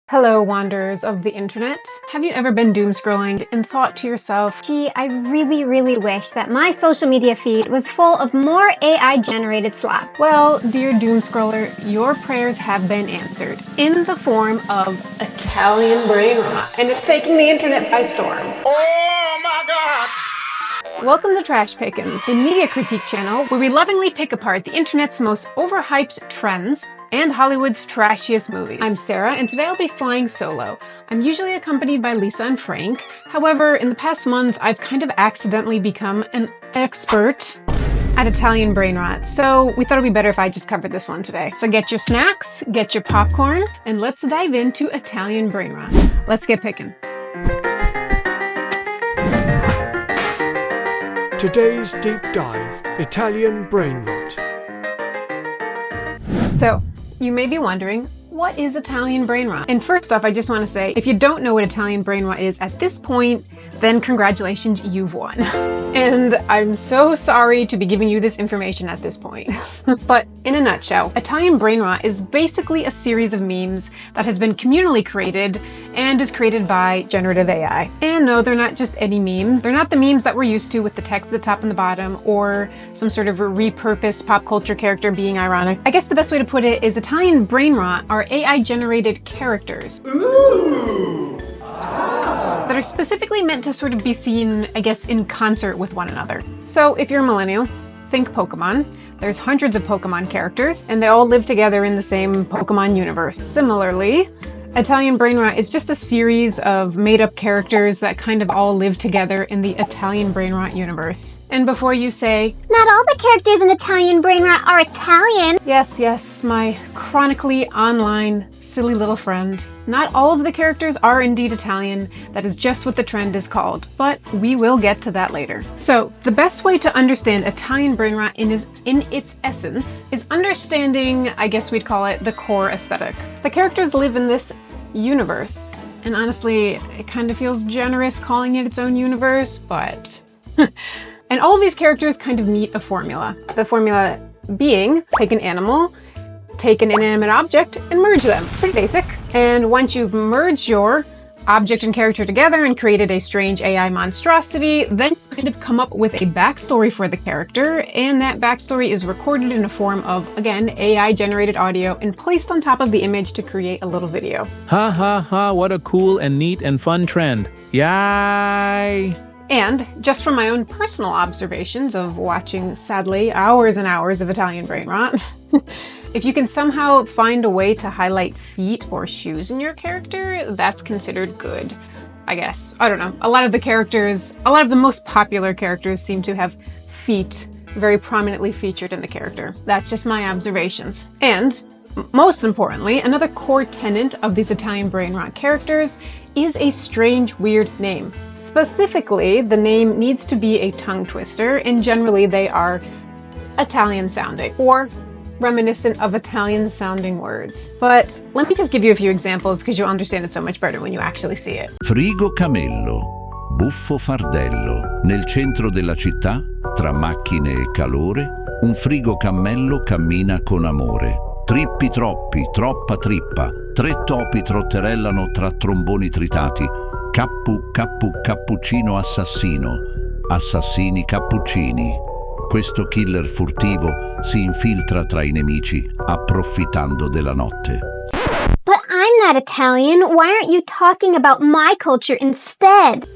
Hello, wanderers of the internet. Have you ever been doom scrolling and thought to yourself, Gee, I really wish that my social media feed was full of more AI-generated slop. well, dear doom scroller, your prayers have been answered in the form of Italian Brainrot, and it's taking the internet by storm. Oh my God! Welcome to Trash Pickins, a media critique channel where we lovingly pick apart the internet's most overhyped trends and Hollywood's trashiest movies. I'm Sarah, and today I'll be flying solo. I'm usually accompanied by Lisa and Frank. However, in the past month, I've kind of accidentally become an expert at Italian Brainrot, so we thought it'd be better if I just covered this one today. So get your snacks, get your popcorn, and let's dive into Italian Brainrot. Let's get picking. Today's deep dive, Italian Brainrot. So, you may be wondering, what is Italian Brainrot? And first off, I just want to say, if you don't know what Italian Brainrot is at this point, then congratulations, you've won. And I'm so sorry to be giving you this information at this point. But in a nutshell, Italian Brainrot is basically a series of memes that has been communally created and is created by generative AI. And no, they're not just any memes. They're not the memes that we're used to with the text at the top and the bottom or some sort of repurposed pop culture character being ironic. I guess the best way to put it is Italian Brainrot are AI-generated characters. Ooh! That are specifically meant to sort of be seen, I guess, in concert with one another. So if you're a millennial, think Pokemon. There's hundreds of Pokemon characters, and they all live together in the same Pokemon universe. Similarly, Italian Brainrot is just a series of made-up characters that kind of all live together in the Italian Brainrot universe. And before you say, Not all the characters in Italian Brainrot are Italian. yes, my chronically online, silly little friend, not all of the characters are indeed Italian. That is just what the trend is called, but we will get to that later. So, the best way to understand Italian Brainrot in its essence is understanding, I guess we'd call it, the core aesthetic. The characters live in this universe, and honestly, it kind of feels generous calling it its own universe, but... And all of these characters kind of meet a formula. The formula being, take an animal, take an inanimate object, and merge them. Pretty basic. And once you've merged your object and character together and created a strange AI monstrosity, then you kind of come up with a backstory for the character, and that backstory is recorded in a form of, again, AI-generated audio and placed on top of the image to create a little video. Ha ha ha, what a cool and neat and fun trend. Yay! And just from my own personal observations of watching, sadly, hours and hours of Italian Brainrot, if you can somehow find a way to highlight feet or shoes in your character, that's considered good, I guess. I don't know. A lot of the most popular characters seem to have feet very prominently featured in the character. That's just my observations. And most importantly, another core tenet of these Italian Brainrot characters is a strange, weird name. Specifically, the name needs to be a tongue twister, and generally they are Italian sounding, or reminiscent of Italian sounding words. But let me just give you a few examples because you'll understand it so much better when you actually see it. Frigo Camello, buffo fardello. Nel centro della città, tra macchine e calore, un frigo cammello cammina con amore. Trippi troppi, troppa trippa, tre topi trotterellano tra tromboni tritati. Cappuccino assassino, assassini cappuccini. Questo killer furtivo si infiltra tra i nemici, approfittando della notte. But I'm not Italian. Why aren't you talking about my culture instead?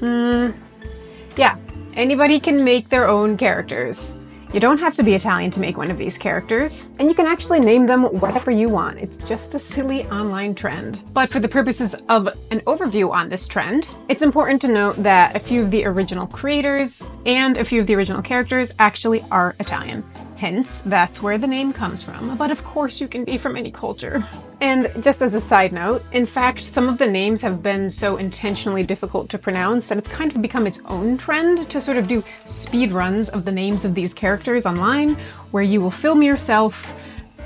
Yeah, anybody can make their own characters. You don't have to be Italian to make one of these characters, and you can actually name them whatever you want. It's just a silly online trend. But for the purposes of an overview on this trend, it's important to note that a few of the original creators and a few of the original characters actually are Italian. Hence, that's where the name comes from. But of course you can be from any culture. And just as a side note, in fact, some of the names have been so intentionally difficult to pronounce that it's kind of become its own trend to sort of do speed runs of the names of these characters online, where you will film yourself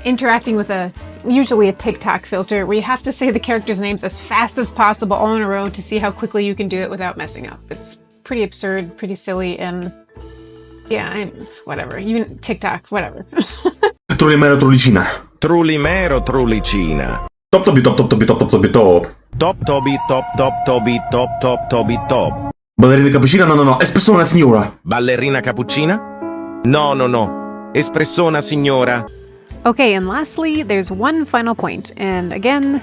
interacting with usually a TikTok filter, where you have to say the characters' names as fast as possible all in a row to see how quickly you can do it without messing up. It's pretty absurd, pretty silly, and yeah, whatever. Even TikTok, whatever. Trullimero trullicina. Trullimero trullicina. Top. Top Toby, top top Toby, top top Toby, top. Ballerina cappuccina? No. Espressona signora. Ballerina cappuccina? No. Espressona signora. Okay, and lastly, there's one final point. And again,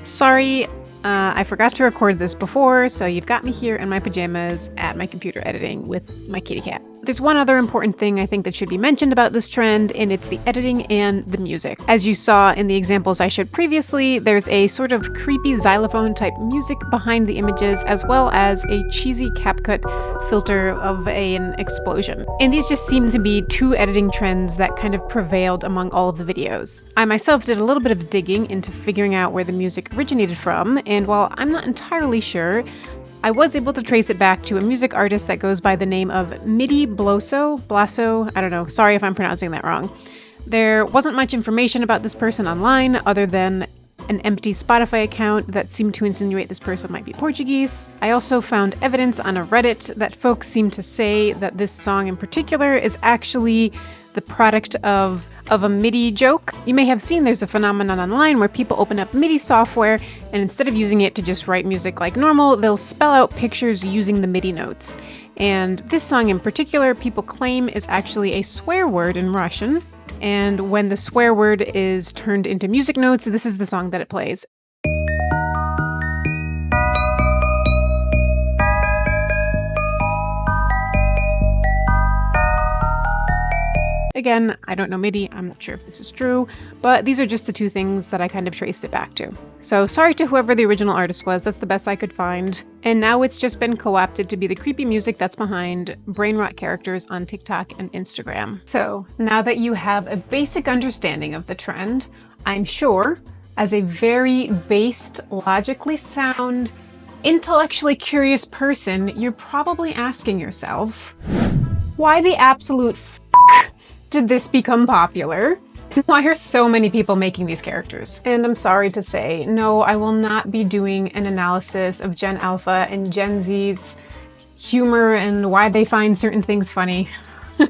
sorry, I forgot to record this before, so you've got me here in my pajamas at my computer editing with my kitty cat. There's one other important thing I think that should be mentioned about this trend, and it's the editing and the music. As you saw in the examples I showed previously, there's a sort of creepy xylophone type music behind the images, as well as a cheesy CapCut filter of an explosion. And these just seem to be two editing trends that kind of prevailed among all of the videos. I myself did a little bit of digging into figuring out where the music originated from, and while I'm not entirely sure, I was able to trace it back to a music artist that goes by the name of Midi Blaso, I don't know, sorry if I'm pronouncing that wrong. There wasn't much information about this person online other than an empty Spotify account that seemed to insinuate this person might be Portuguese. I also found evidence on a Reddit that folks seem to say that this song in particular is actually the product of a MIDI joke. You may have seen there's a phenomenon online where people open up MIDI software and instead of using it to just write music like normal, they'll spell out pictures using the MIDI notes. And this song in particular, people claim is actually a swear word in Russian. And when the swear word is turned into music notes, this is the song that it plays. Again, I don't know MIDI, I'm not sure if this is true, but these are just the two things that I kind of traced it back to. So sorry to whoever the original artist was, that's the best I could find. And now it's just been co-opted to be the creepy music that's behind Brainrot characters on TikTok and Instagram. So now that you have a basic understanding of the trend, I'm sure, as a very based, logically sound, intellectually curious person, you're probably asking yourself, why the absolute f*** did this become popular? Why are so many people making these characters? And I'm sorry to say, no, I will not be doing an analysis of Gen Alpha and Gen Z's humor and why they find certain things funny.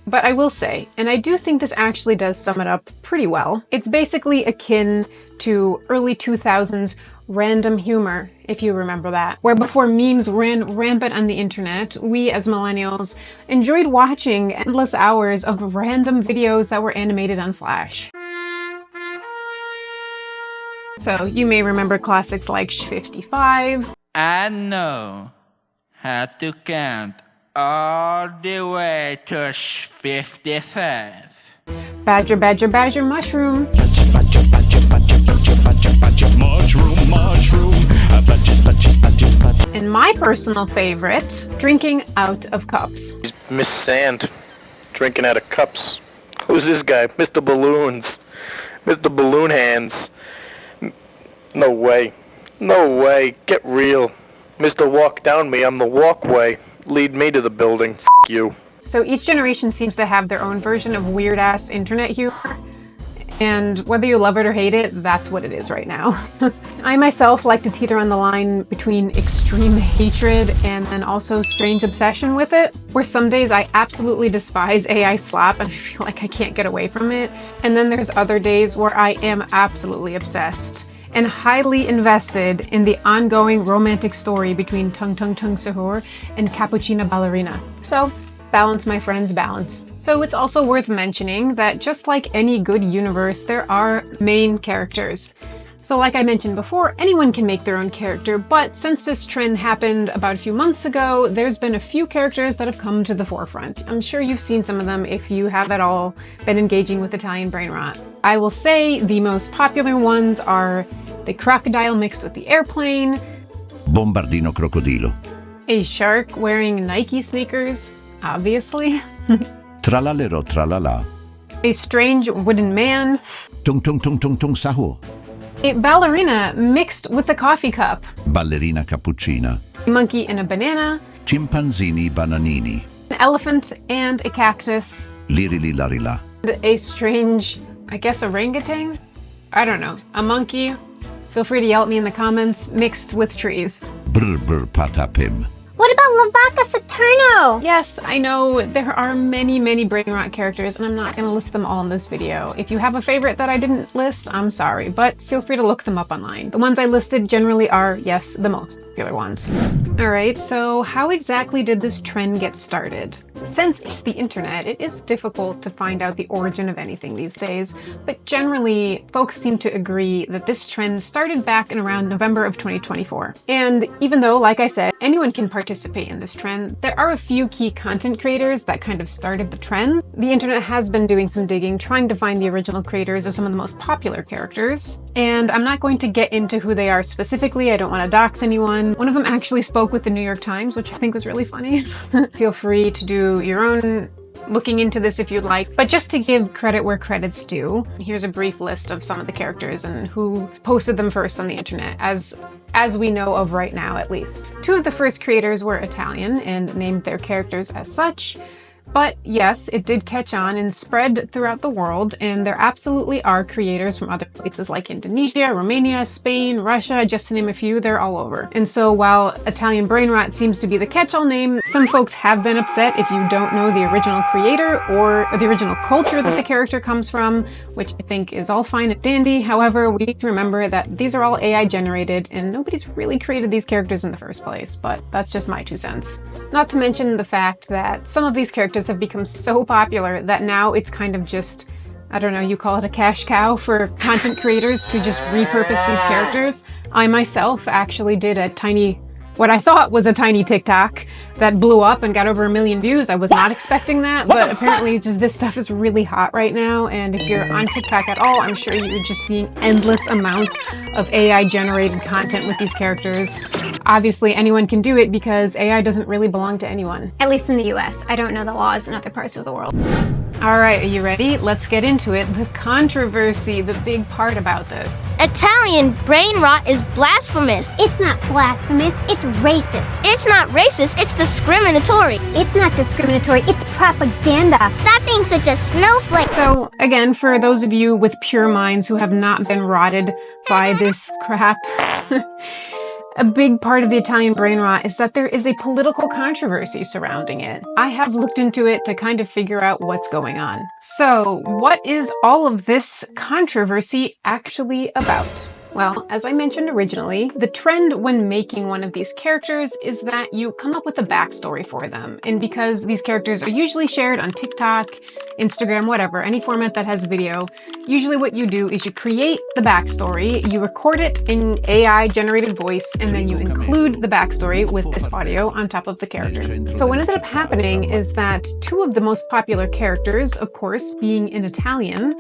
But I will say, and I do think this actually does sum it up pretty well, it's basically akin to early 2000s random humor, if you remember that. Where before memes ran rampant on the internet, we as millennials enjoyed watching endless hours of random videos that were animated on Flash. So you may remember classics like Sh55. I know how to count all the way to 55. Badger, badger, badger, mushroom. And my personal favorite, drinking out of cups. Miss Sand, drinking out of cups. Who's this guy? Mr. Balloons. Mr. Balloon Hands. No way. No way. Get real. Mr. Walk Down Me, I'm the walkway. Lead me to the building. F*** you. So each generation seems to have their own version of weird-ass internet humor. And whether you love it or hate it, that's what it is right now. I myself like to teeter on the line between extreme hatred and then also strange obsession with it, where some days I absolutely despise AI slap and I feel like I can't get away from it. And then there's other days where I am absolutely obsessed and highly invested in the ongoing romantic story between Tung Tung Tung Sahur and Cappuccina Ballerina. So, balance, my friends, balance. So it's also worth mentioning that just like any good universe, there are main characters. So like I mentioned before, anyone can make their own character, but since this trend happened about a few months ago, there's been a few characters that have come to the forefront. I'm sure you've seen some of them if you have at all been engaging with Italian Brainrot. I will say the most popular ones are the crocodile mixed with the airplane, Bombardino crocodilo, a shark wearing Nike sneakers, obviously, tralalero tralala, a strange wooden man, tung tung tung tung tung sahur, a ballerina mixed with a coffee cup, ballerina cappuccina, a monkey and a banana, chimpanzini bananini, an elephant and a cactus, lirili larila, and a strange, I guess, orangutan? I don't know, a monkey, feel free to yell at me in the comments, mixed with trees. brr brr patapim, What about Lavaca Saturno? Yes, I know there are many, many Brainrot characters, and I'm not going to list them all in this video. If you have a favorite that I didn't list, I'm sorry, but feel free to look them up online. The ones I listed generally are, yes, the most popular ones. Alright, so how exactly did this trend get started? Since it's the internet, it is difficult to find out the origin of anything these days, but generally, folks seem to agree that this trend started back in around November of 2024. And even though, like I said, anyone can participate in this trend, there are a few key content creators that kind of started the trend. The internet has been doing some digging, trying to find the original creators of some of the most popular characters, and I'm not going to get into who they are specifically. I don't want to dox anyone. One of them actually spoke with the New York Times, which I think was really funny. Feel free to do your own looking into this if you'd like, but just to give credit where credit's due, here's a brief list of some of the characters and who posted them first on the internet, as we know of right now at least. Two of the first creators were Italian and named their characters as such. But yes, it did catch on and spread throughout the world, and there absolutely are creators from other places like Indonesia, Romania, Spain, Russia, just to name a few. They're all over. And so while Italian Brainrot seems to be the catch-all name, some folks have been upset if you don't know the original creator or the original culture that the character comes from, which I think is all fine and dandy. However, we need to remember that these are all AI generated and nobody's really created these characters in the first place, but that's just my 2 cents. Not to mention the fact that some of these characters have become so popular that now it's kind of just, I don't know, you call it a cash cow for content creators to just repurpose these characters. I myself actually did what I thought was a tiny TikTok that blew up and got over 1 million views. I was not expecting that, but apparently just this stuff is really hot right now, and if you're on TikTok at all, I'm sure you're just seeing endless amounts of AI generated content with these characters. Obviously anyone can do it because AI doesn't really belong to anyone. At least in the US. I don't know the laws in other parts of the world. Alright, are you ready? Let's get into it. The controversy, the big part about this. Italian Brainrot is blasphemous. It's not blasphemous, it's racist. It's not racist, it's discriminatory. It's not discriminatory, it's propaganda. Stop being such a snowflake. So, again, for those of you with pure minds who have not been rotted by this crap, a big part of the Italian Brainrot is that there is a political controversy surrounding it. I have looked into it to kind of figure out what's going on. So, what is all of this controversy actually about? Well, as I mentioned originally, the trend when making one of these characters is that you come up with a backstory for them. And because these characters are usually shared on TikTok, Instagram, whatever, any format that has video, usually what you do is you create the backstory, you record it in AI-generated voice, and then you include the backstory with this audio on top of the character. So what ended up happening is that 2 of the most popular characters, of course, being in Italian,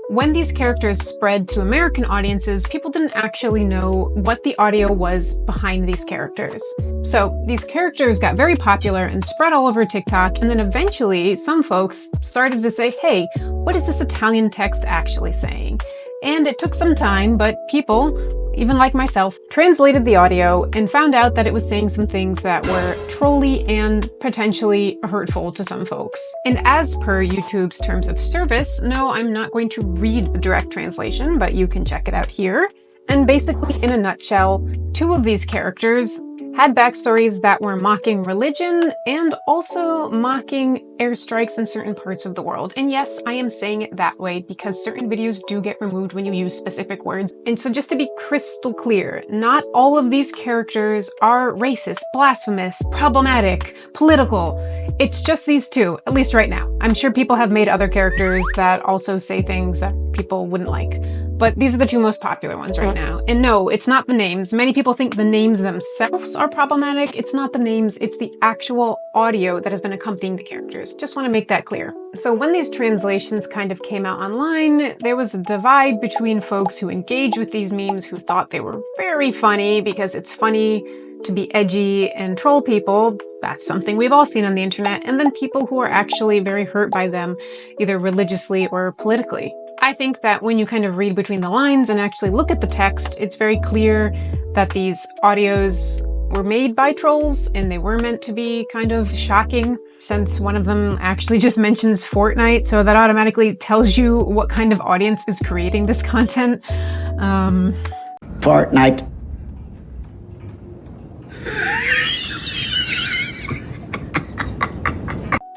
when these characters spread to American audiences, people didn't actually know what the audio was behind these characters. So these characters got very popular and spread all over TikTok, and then eventually some folks started to say, hey, what is this Italian text actually saying? And it took some time, but people, even like myself, translated the audio and found out that it was saying some things that were trolly and potentially hurtful to some folks. And as per YouTube's terms of service, no, I'm not going to read the direct translation, but you can check it out here. And basically, in a nutshell, 2 of these characters had backstories that were mocking religion and also mocking airstrikes in certain parts of the world. And yes, I am saying it that way because certain videos do get removed when you use specific words. And so just to be crystal clear, not all of these characters are racist, blasphemous, problematic, political. It's just these 2, at least right now. I'm sure people have made other characters that also say things that people wouldn't like. But these are the 2 most popular ones right now. And no, it's not the names. Many people think the names themselves are problematic. It's not the names, it's the actual audio that has been accompanying the characters. Just want to make that clear. So when these translations kind of came out online, there was a divide between folks who engaged with these memes who thought they were very funny because it's funny to be edgy and troll people. That's something we've all seen on the internet. And then people who are actually very hurt by them, either religiously or politically. I think that when you kind of read between the lines and actually look at the text, it's very clear that these audios were made by trolls and they were meant to be kind of shocking, since one of them actually just mentions Fortnite, so that automatically tells you what kind of audience is creating this content. Fortnite.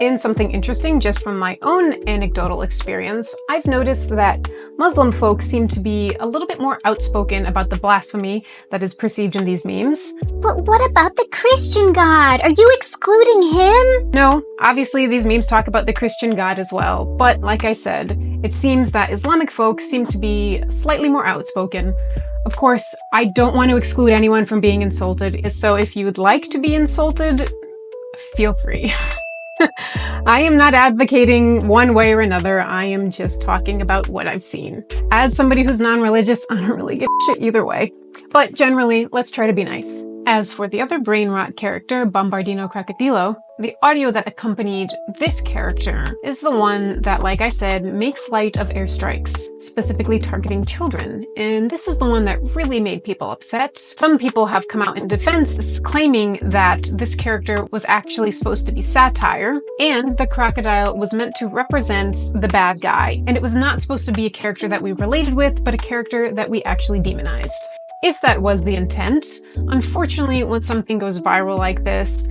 In something interesting, just from my own anecdotal experience, I've noticed that Muslim folks seem to be a little bit more outspoken about the blasphemy that is perceived in these memes. But what about the Christian God? Are you excluding him? No, obviously these memes talk about the Christian God as well, but like I said, it seems that Islamic folks seem to be slightly more outspoken. Of course, I don't want to exclude anyone from being insulted, so if you would like to be insulted, feel free. I am not advocating one way or another, I am just talking about what I've seen. As somebody who's non-religious, I don't really give a shit either way. But generally, let's try to be nice. As for the other Brainrot character, Bombardino Crocodilo, the audio that accompanied this character is the one that, like I said, makes light of airstrikes, specifically targeting children. And this is the one that really made people upset. Some people have come out in defense, claiming that this character was actually supposed to be satire, and the crocodile was meant to represent the bad guy. And it was not supposed to be a character that we related with, but a character that we actually demonized. If that was the intent, unfortunately, when something goes viral like this,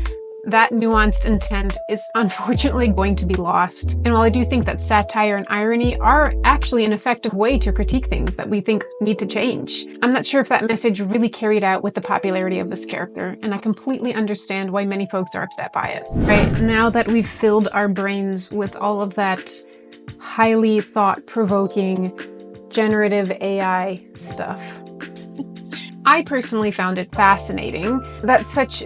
that nuanced intent is unfortunately going to be lost. And while I do think that satire and irony are actually an effective way to critique things that we think need to change, I'm not sure if that message really carried out with the popularity of this character, and I completely understand why many folks are upset by it. Right, now that we've filled our brains with all of that highly thought-provoking generative AI stuff, I personally found it fascinating that such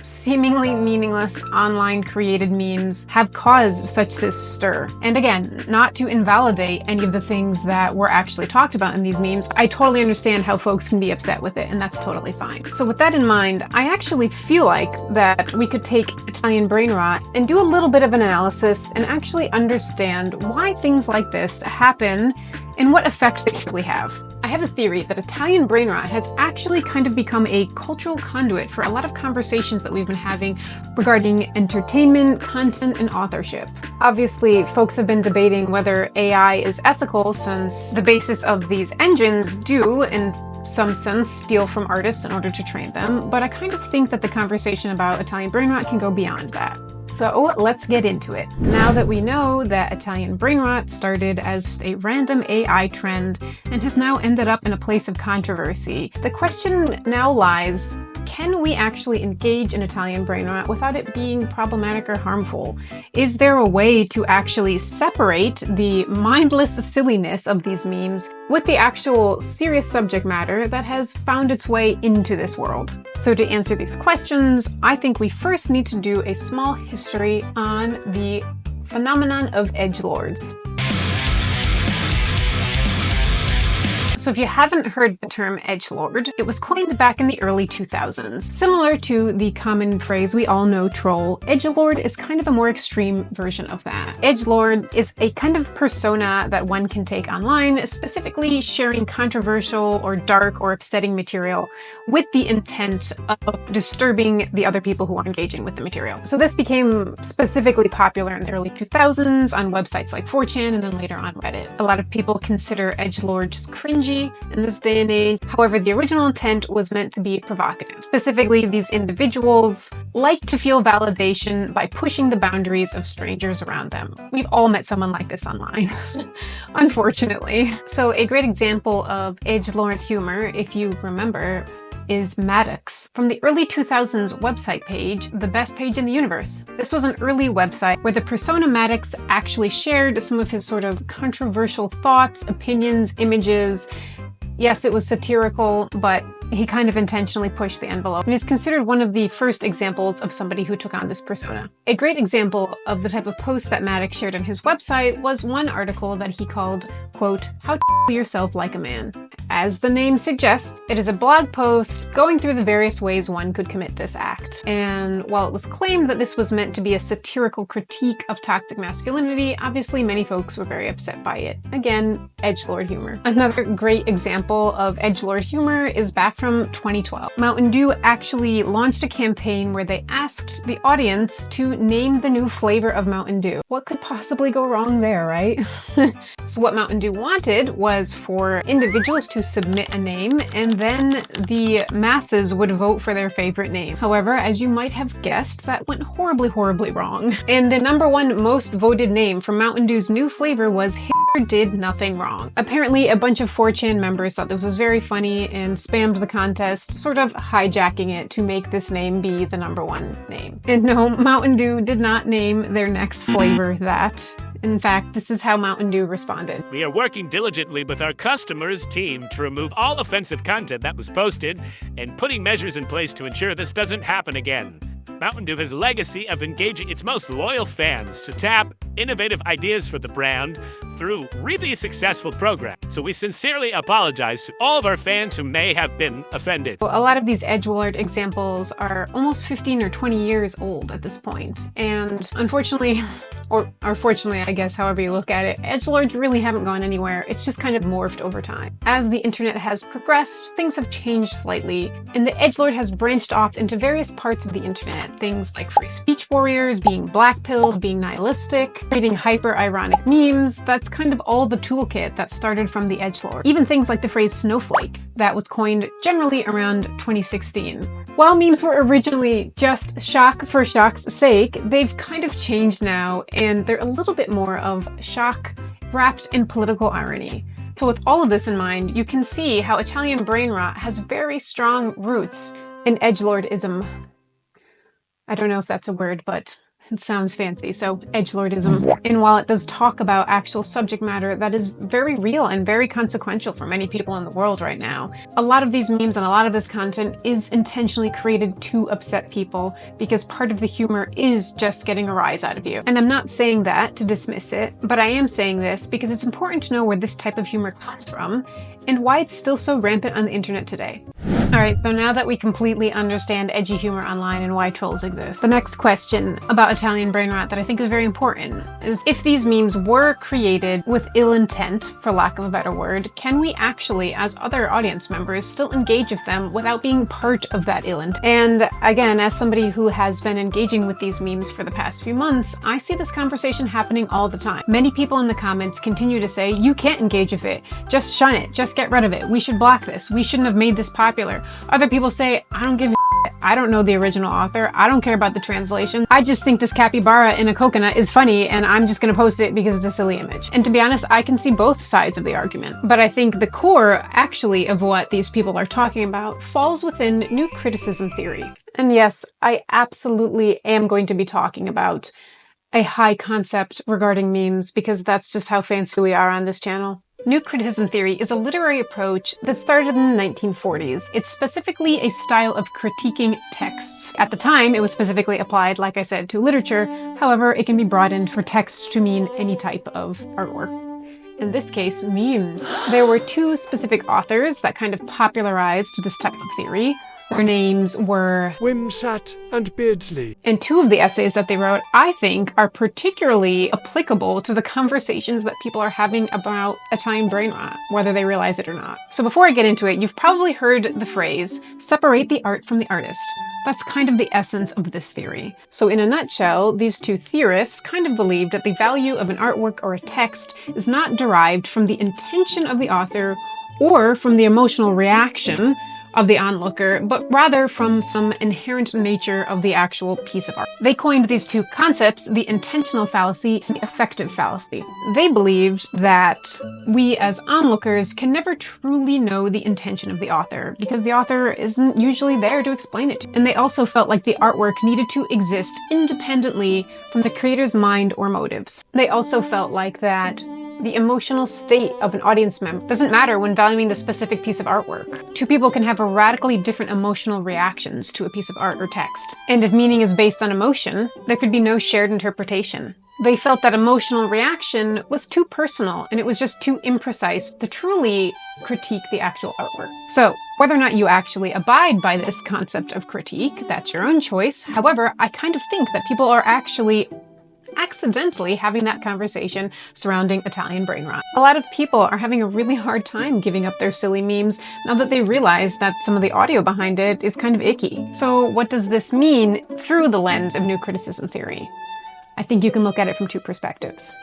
seemingly meaningless online created memes have caused such this stir. And again, not to invalidate any of the things that were actually talked about in these memes, I totally understand how folks can be upset with it, and that's totally fine. So with that in mind, I actually feel like that we could take Italian Brainrot and do a little bit of an analysis and actually understand why things like this happen and what effect they really have. I have a theory that Italian Brainrot has actually kind of become a cultural conduit for a lot of conversations that we've been having regarding entertainment, content, and authorship. Obviously, folks have been debating whether AI is ethical, since the basis of these engines do, in some sense, steal from artists in order to train them, but I kind of think that the conversation about Italian Brainrot can go beyond that. So let's get into it. Now that we know that Italian Brainrot started as a random AI trend and has now ended up in a place of controversy, the question now lies, can we actually engage in Italian Brainrot without it being problematic or harmful? Is there a way to actually separate the mindless silliness of these memes with the actual serious subject matter that has found its way into this world? So to answer these questions, I think we first need to do a small history on the phenomenon of edgelords. So if you haven't heard the term edgelord, it was coined back in the early 2000s. Similar to the common phrase we all know, troll, edgelord is kind of a more extreme version of that. Edgelord is a kind of persona that one can take online, specifically sharing controversial or dark or upsetting material with the intent of disturbing the other people who are engaging with the material. So this became specifically popular in the early 2000s on websites like 4chan and then later on Reddit. A lot of people consider edgelords cringy in this day and age. However, the original intent was meant to be provocative. Specifically, these individuals like to feel validation by pushing the boundaries of strangers around them. We've all met someone like this online, unfortunately. So a great example of edgelord humor, if you remember, is Maddox. From the early 2000s website page, the best page in the universe. This was an early website where the persona Maddox actually shared some of his sort of controversial thoughts, opinions, images. Yes, it was satirical, but he kind of intentionally pushed the envelope, and is considered one of the first examples of somebody who took on this persona. A great example of the type of post that Maddox shared on his website was one article that he called, quote, "How to yourself like a man." As the name suggests, it is a blog post going through the various ways one could commit this act. And while it was claimed that this was meant to be a satirical critique of toxic masculinity, obviously many folks were very upset by it. Again, edgelord humor. Another great example of edgelord humor is back from 2012. Mountain Dew actually launched a campaign where they asked the audience to name the new flavor of Mountain Dew. What could possibly go wrong there, right? So what Mountain Dew wanted was for individuals to submit a name, and then the masses would vote for their favorite name. However, as you might have guessed, that went horribly, horribly wrong. And the #1 most voted name for Mountain Dew's new flavor was Hitler Did Nothing Wrong. Apparently, a bunch of 4chan members thought this was very funny and spammed the contest, sort of hijacking it to make this name be the #1 name. And no, Mountain Dew did not name their next flavor that. In fact, this is how Mountain Dew responded. We are working diligently with our customers team to remove all offensive content that was posted and putting measures in place to ensure this doesn't happen again. Mountain Dew has a legacy of engaging its most loyal fans to tap innovative ideas for the brand through really successful programs. So we sincerely apologize to all of our fans who may have been offended. A lot of these Edgelord examples are almost 15 or 20 years old at this point. And unfortunately, or fortunately, I guess, however you look at it, Edgelords really haven't gone anywhere. It's just kind of morphed over time. As the internet has progressed, things have changed slightly, and the Edgelord has branched off into various parts of the internet. Things like free speech warriors, being black-pilled, being nihilistic, creating hyper-ironic memes. That's kind of all the toolkit that started from the Edgelord. Even things like the phrase snowflake, that was coined generally around 2016. While memes were originally just shock for shock's sake, they've kind of changed now, and they're a little bit more of shock wrapped in political irony. So with all of this in mind, you can see how Italian Brainrot has very strong roots in Edgelordism. I don't know if that's a word, but it sounds fancy, so Edgelordism. And while it does talk about actual subject matter that is very real and very consequential for many people in the world right now, a lot of these memes and a lot of this content is intentionally created to upset people because part of the humor is just getting a rise out of you. And I'm not saying that to dismiss it, but I am saying this because it's important to know where this type of humor comes from and why it's still so rampant on the internet today. Alright, so now that we completely understand edgy humor online and why trolls exist, the next question about Italian Brainrot that I think is very important is, if these memes were created with ill intent, for lack of a better word, can we actually, as other audience members, still engage with them without being part of that ill intent? And again, as somebody who has been engaging with these memes for the past few months, I see this conversation happening all the time. Many people in the comments continue to say, you can't engage with it, just shun it, just get rid of it, we should block this, we shouldn't have made this popular. Other people say, I don't give a shit. I don't know the original author, I don't care about the translation, I just think this capybara in a coconut is funny and I'm just gonna post it because it's a silly image. And to be honest, I can see both sides of the argument. But I think the core, actually, of what these people are talking about falls within new criticism theory. And yes, I absolutely am going to be talking about a high concept regarding memes because that's just how fancy we are on this channel. New criticism theory is a literary approach that started in the 1940s. It's specifically a style of critiquing texts. At the time, it was specifically applied, like I said, to literature. However, it can be broadened for text to mean any type of artwork. In this case, memes. There were two specific authors that kind of popularized this type of theory. Their names were Wimsat and Beardsley. And two of the essays that they wrote, I think, are particularly applicable to the conversations that people are having about Italian Brainrot, whether they realize it or not. So before I get into it, you've probably heard the phrase, separate the art from the artist. That's kind of the essence of this theory. So in a nutshell, these two theorists kind of believed that the value of an artwork or a text is not derived from the intention of the author or from the emotional reaction of the onlooker, but rather from some inherent nature of the actual piece of art. They coined these two concepts, the intentional fallacy and the affective fallacy. They believed that we as onlookers can never truly know the intention of the author because the author isn't usually there to explain it. And they also felt like the artwork needed to exist independently from the creator's mind or motives. They also felt like that the emotional state of an audience member doesn't matter when valuing the specific piece of artwork. Two people can have radically different emotional reactions to a piece of art or text. And if meaning is based on emotion, there could be no shared interpretation. They felt that emotional reaction was too personal and it was just too imprecise to truly critique the actual artwork. So, whether or not you actually abide by this concept of critique, that's your own choice. However, I kind of think that people are actually accidentally having that conversation surrounding Italian brain rot. A lot of people are having a really hard time giving up their silly memes now that they realize that some of the audio behind it is kind of icky. So what does this mean through the lens of new criticism theory? I think you can look at it from two perspectives.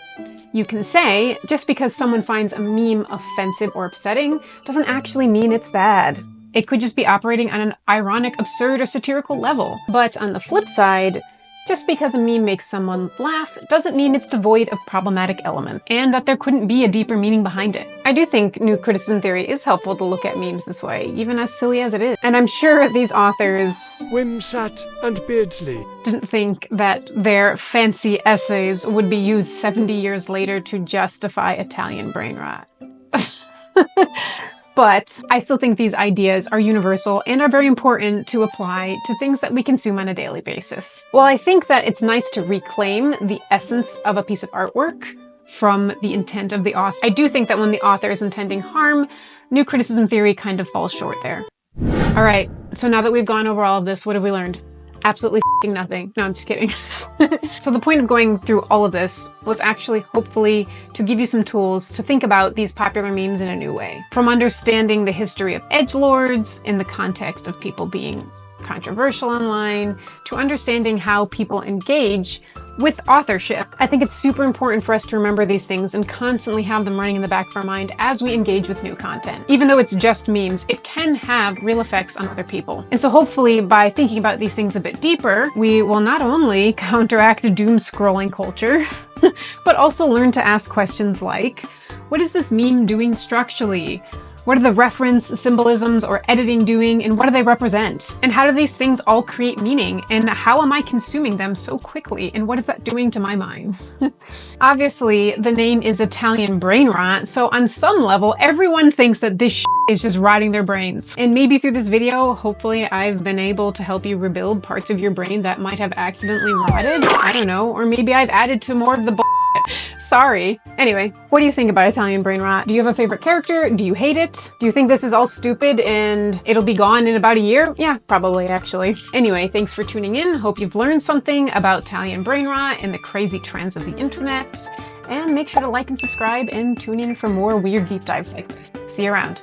You can say, just because someone finds a meme offensive or upsetting doesn't actually mean it's bad. It could just be operating on an ironic, absurd, or satirical level. But on the flip side, just because a meme makes someone laugh doesn't mean it's devoid of problematic elements, and that there couldn't be a deeper meaning behind it. I do think new criticism theory is helpful to look at memes this way, even as silly as it is. And I'm sure these authors, Wimsat and Beardsley, didn't think that their fancy essays would be used 70 years later to justify Italian brain rot. But I still think these ideas are universal and are very important to apply to things that we consume on a daily basis. While I think that it's nice to reclaim the essence of a piece of artwork from the intent of the author, I do think that when the author is intending harm, new criticism theory kind of falls short there. All right, so now that we've gone over all of this, what have we learned? Absolutely f***ing nothing. No, I'm just kidding. So the point of going through all of this was actually hopefully to give you some tools to think about these popular memes in a new way. From understanding the history of edgelords in the context of people being controversial online, to understanding how people engage with authorship. I think it's super important for us to remember these things and constantly have them running in the back of our mind as we engage with new content. Even though it's just memes, it can have real effects on other people. And so hopefully by thinking about these things a bit deeper, we will not only counteract doom scrolling culture, but also learn to ask questions like, what is this meme doing structurally? What are the reference, symbolisms, or editing doing, and what do they represent? And how do these things all create meaning? And how am I consuming them so quickly? And what is that doing to my mind? Obviously, the name is Italian brain rot, so on some level, everyone thinks that this shit is just rotting their brains. And maybe through this video, hopefully I've been able to help you rebuild parts of your brain that might have accidentally rotted. I don't know, or maybe I've added to more of the bullshit. Sorry. Anyway, what do you think about Italian brain rot? Do you have a favorite character? Do you hate it? Do you think this is all stupid and it'll be gone in about a year? Yeah, probably actually. Anyway, thanks for tuning in. Hope you've learned something about Italian brain rot and the crazy trends of the internet. And make sure to like and subscribe and tune in for more weird deep dives like this. See you around.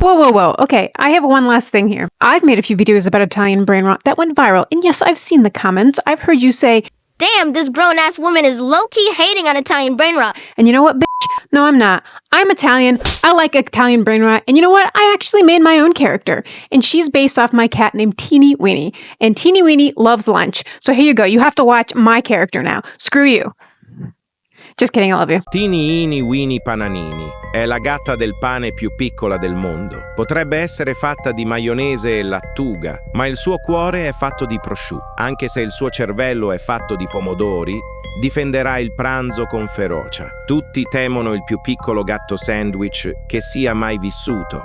Whoa. Okay, I have one last thing here. I've made a few videos about Italian brain rot that went viral. And yes, I've seen the comments. I've heard you say, damn, this grown-ass woman is low-key hating on Italian brain rot. And you know what, bitch? No, I'm not. I'm Italian. I like Italian brain rot. And you know what? I actually made my own character. And she's based off my cat named Teeny Weeny. And Teeny Weeny loves lunch. So here you go. You have to watch my character now. Screw you. Just kidding, I love you. Teeny Weeny Pananini è la gatta del pane più piccola del mondo. Potrebbe essere fatta di maionese e lattuga, ma il suo cuore è fatto di prosciutto. Anche se il suo cervello è fatto di pomodori, difenderà il pranzo con ferocia. Tutti temono il più piccolo gatto sandwich che sia mai vissuto.